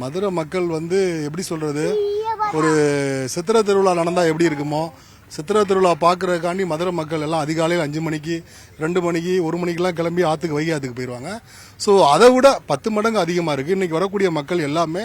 மதுரை மக்கள் வந்து எப்படி சொல்றது, ஒரு சித்திரை திருவிழா நடந்தா எப்படி இருக்குமோ, சித்திரை திருவிழா பார்க்கறதுக்காண்டி மதுரை மக்கள் எல்லாம் அதிகாலையில் 5 மணிக்கு 2 மணிக்கு 1 மணிக்கெல்லாம் கிளம்பி ஆற்றுக்கு வைகை ஆற்றுக்கு போயிடுவாங்க. ஸோ அதை விட 10 மடங்கு அதிகமாக இருக்குது. இன்றைக்கி வரக்கூடிய மக்கள் எல்லாமே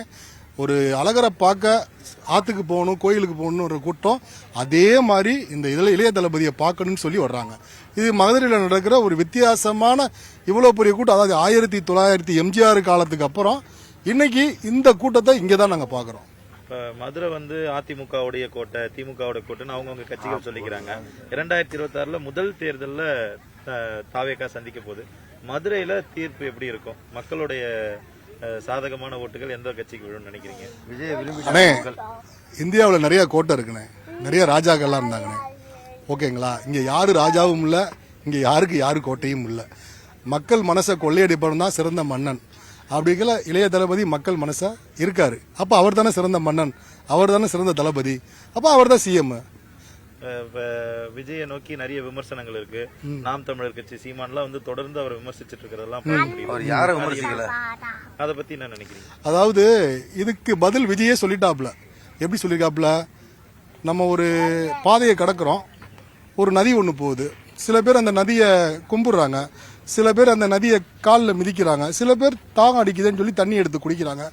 ஒரு அழகரை பார்க்க ஆற்றுக்கு போகணும், கோயிலுக்கு போகணுன்னு ஒரு கூட்டம். அதே மாதிரி இந்த இதில் இளைய தளபதியை பார்க்கணும்னு சொல்லி வர்றாங்க. இது மதுரையில் நடக்கிற ஒரு வித்தியாசமான இவ்வளோ பெரிய கூட்டம். அதாவது 1900 எம்ஜிஆர் காலத்துக்கு அப்புறம் இன்னைக்கு இந்த கூட்டத்தை இங்கே தான் நாங்கள் பார்க்குறோம். இப்போ மதுரை வந்து அதிமுகவுடைய கோட்டை, திமுகவுடைய கோட்டைன்னு அவங்கவுங்க கட்சிகள் சொல்லிக்கிறாங்க. 2026 முதல் தேர்தலில் தாவேகா சந்திக்க போகுது. மதுரையில் தீர்ப்பு எப்படி இருக்கும்? மக்களுடைய சாதகமான ஓட்டுகள் எந்த கட்சிக்கு விழுன்னு நினைக்கிறீங்க? இந்தியாவில் நிறைய கோட்டை இருக்குண்ணே, நிறைய ராஜாக்கள்லாம் இருந்தாங்கண்ணே. ஓகேங்களா? இங்கே யாரு ராஜாவும் இல்லை, இங்கே யாருக்கு யாரு கோட்டையும் இல்லை. மக்கள் மனசை கொள்ளையடிப்பவன் தான் சிறந்த மன்னன். அப்படிங்கிற இளைய தளபதி மக்கள் மனசா இருக்காரு. அப்ப அவர் தானே சிறந்த மன்னன், அவர் தானே சிறந்த தளபதி, அப்ப அவர் தான் சிஎம். விஜயை நோக்கி நிறைய விமர்சனங்கள் இருக்கு. நாம் தமிழர் கட்சி சீமான்லாம் வந்து தொடர்ந்து அவர் விமர்சிச்சுட்டு இருக்கிறதெல்லாம் அதை பத்தி என்ன நினைக்கிறீங்க? அதாவது இதுக்கு பதில் விஜயே சொல்லிட்டாப்ல. எப்படி சொல்லிருக்காப்ல, நம்ம ஒரு பாதையை கடக்கிறோம், ஒரு நதி ஒன்று போகுது. சில பேர் அந்த நதியை கும்பிடுறாங்க, சில பேர் அந்த நதியை காலில் மிதிக்கிறாங்க, சில பேர் தாகம் அடிக்குதுன்னு சொல்லி தண்ணி எடுத்து குடிக்கிறாங்க.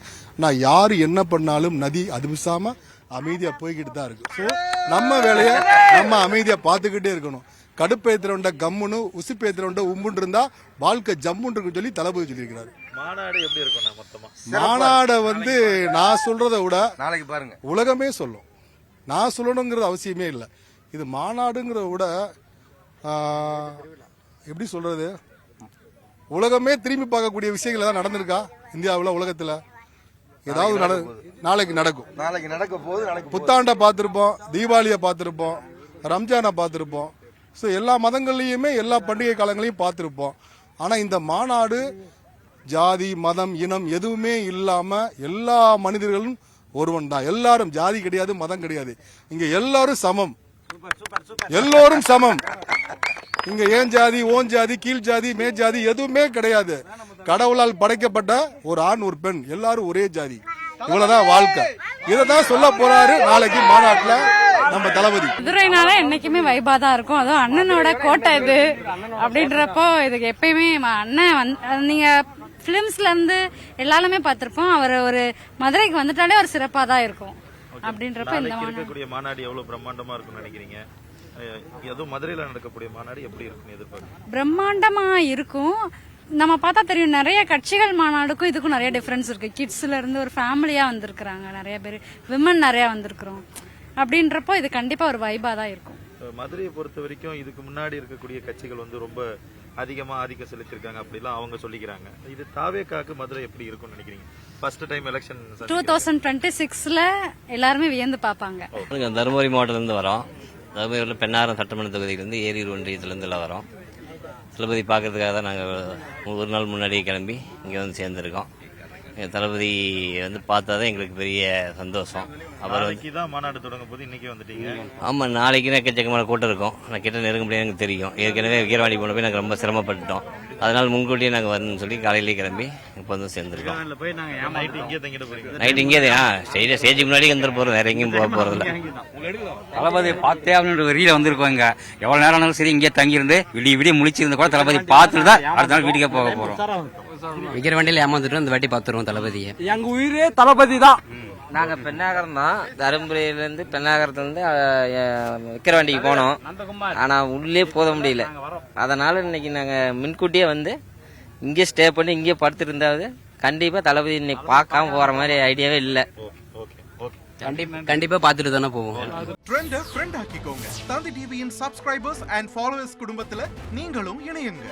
நான் யாரு என்ன பண்ணாலும் நதி அது விசாம அமைதியா போய்கிட்டு தான் இருக்கு. ஸோ நம்ம வேலையை நம்ம அமைதியா பார்த்துக்கிட்டே இருக்கணும். கடுப்பேத்துறவண்ட கம்முன்னு, உசுப்பேத்துறவண்ட உம்புன்னு இருந்தா வாழ்க்கை ஜம்முன்னு இருக்குன்னு சொல்லி தளபதி சொல்லியிருக்கிறாரு. மாநாடு எப்படி இருக்கும்? மொத்தமா மாநாடை வந்து நான் சொல்றதை விட நாளைக்கு பாருங்க உலகமே சொல்லும். நான் சொல்லணுங்கிறது அவசியமே இல்லை. இது மாநாடுங்கிறத விட எப்படி சொல்றது, உலகமே திரும்பி பார்க்கக்கூடிய விஷயங்கள் ஏதாவது நடந்திருக்கா இந்தியாவில்? உலகத்தில் ஏதாவது நாளைக்கு நடக்கும். நாளைக்கு நடக்க போகுது. புத்தாண்டை பார்த்துருப்போம், தீபாவளியை பார்த்துருப்போம், ரம்ஜானை பார்த்துருப்போம். ஸோ எல்லா மதங்கள்லையுமே எல்லா பண்டிகை காலங்களையும் பார்த்துருப்போம். ஆனால் இந்த மாநாடு ஜாதி மதம் இனம் எதுவுமே இல்லாம எல்லா மனிதர்களும் ஒருவன் தான். எல்லாரும் ஜாதி கிடையாது, மதம் கிடையாது. இங்க எல்லாரும் சமம், எல்லோரும் சமம். இங்க ஏன் ஜாதி, ஓன் ஜாதி, கீழ் ஜாதி, மேல் ஜாதி எதுவுமே கிடையாது. கடவுளால் படைக்கப்பட்ட ஒரு ஆண் ஒரு பெண், எல்லாரும் ஒரே ஜாதி. இவ்வளவுதான் வாழ்க்கை. இதான் சொல்ல போறாரு நாளைக்கு மாநாட்டுல நம்ம தளபதி. மதுரைனால என்னைக்குமே வைபா தான் இருக்கும். அதுவும் அண்ணனோட கோட்டை இது அப்படின்றப்போ இதுக்கு எப்பயுமே அண்ணன் நீங்க பிலிம்ஸ்ல இருந்து எல்லாருமே பார்த்திருப்போம். அவர் ஒரு மதுரைக்கு வந்துட்டாலே ஒரு சிறப்பா தான் இருக்கும். அப்படின்றப்ப இந்த இருக்கக்கூடிய மாநாடு எவ்வளவு பிரம்மாண்டமா இருக்கும்னு நினைக்கிறீங்க? அதுவும் மதுரையில நடக்கக்கூடிய மாநாடு எப்படி இருக்கும் எதிர்பார்க்க? பிரம்மாண்டமா இருக்கும். நம்ம பார்த்தா தெரியும், நிறைய கட்சிகள் மாநாடுக்கும் இதுக்கும் நிறைய டிஃபரன்ஸ் இருக்கு. கிட்ஸ்ல இருந்து ஒரு ஃபேமிலியா வந்திருக்கிறாங்க, நிறைய பேர் விமன் நிறைய வந்திருக்கிறோம். அப்படின்றப்போ இது கண்டிப்பா ஒரு வைபா தான் இருக்கும். மதுரையை பொறுத்த வரைக்கும் இதுக்கு முன்னாடி இருக்கக்கூடிய கட்சிகள் வந்து ரொம்ப அதிகமா ஆதிக்கம் செலுத்திருக்காங்க அப்படிலாம் அவங்க சொல்லிக்கிறாங்க. இது தாவேகாக்கு மதுரை எப்படி இருக்கும்னு நினைக்கிறீங்க? ஃபர்ஸ்ட் டைம் எலெக்ஷன் 2026ல எல்லாருமே வியந்து பார்ப்பாங்க. தருமபுரி மாவட்டத்திலிருந்து வரோம். தருமபுரியில் பெண்ணாரம் சட்டமன்ற தொகுதியிலிருந்து ஏரியூர் ஒன்றியத்திலிருந்து எல்லாம் வரோம். தளபதி பார்க்கறதுக்காக தான் நாங்கள் ஒரு நாள் முன்னாடியே கிளம்பி இங்கே வந்து சேர்ந்துருக்கோம். தளபதி வந்து பார்த்தா தான் எங்களுக்கு பெரிய சந்தோஷம். நாளைக்கு தான் மாநாடு தொடங்கும் போது இன்னைக்கு வந்துட்டீங்க. ஆமாம், நாளைக்கு எக்கச்சக்கமான கூட்டம் இருக்கும். நான் கிட்ட நெருங்க முடியாது, எனக்கு தெரியும். ஏற்கனவே விக்கிரவாண்டி போன போய் நாங்கள் ரொம்ப சிரமப்பட்டுட்டோம். அதனால் முன்கூட்டியே நாங்கள் வரணும்னு சொல்லி காலையிலேயே கிளம்பி இப்போ வந்து சேர்ந்துருக்கோம். நைட் இங்கே ஸ்டேஜுக்கு முன்னாடி வந்துட்டு போகிறோம், வேற எங்கேயும் போக போகிறதில்ல. தளபதி பார்த்தே அப்படின்ற வெளியில வந்திருக்கோம். இங்க எவ்வளவு நேரம் ஆனாலும் சரி இங்கே தங்கியிருந்து விடிய முடிச்சிருந்த கூட தளபதி பார்த்துட்டு தான் அடுத்த நாள் வீட்டுக்கே போக போறோம். விக்கிரவாண்டியில ஏமாந்துட்டு இந்த வாட்டி பார்த்துருவோம் தளபதியை. எங்க உயிரே தளபதி தான். நாங்க பெண்ணாகரம் தான், தருமபுரியில இருந்து பெண்ணாகரத்துல இருந்து விக்கிரவாண்டிக்கு போனோம். ஆனா உள்ளே போக முடியல. அதனால இன்னைக்கு நாங்க முன்கூட்டியே வந்து இங்கே ஸ்டே பண்ணி இங்கே படுத்துட்டு இருந்தாவது கண்டிப்பா தளபதி இன்னைக்கு பார்க்காம போற மாதிரி ஐடியாவே இல்ல. கண்டிப்பா பாத்துட்டு தானே போவோம். ஃப்ரெண்ட் ஆக்கிக்கோங்க. தந்தி டிவியின் சப்ஸ்கிரைபர்ஸ் அண்ட் ஃபாலோவர்ஸ் குடும்பத்துல நீங்களும் இணையுங்க.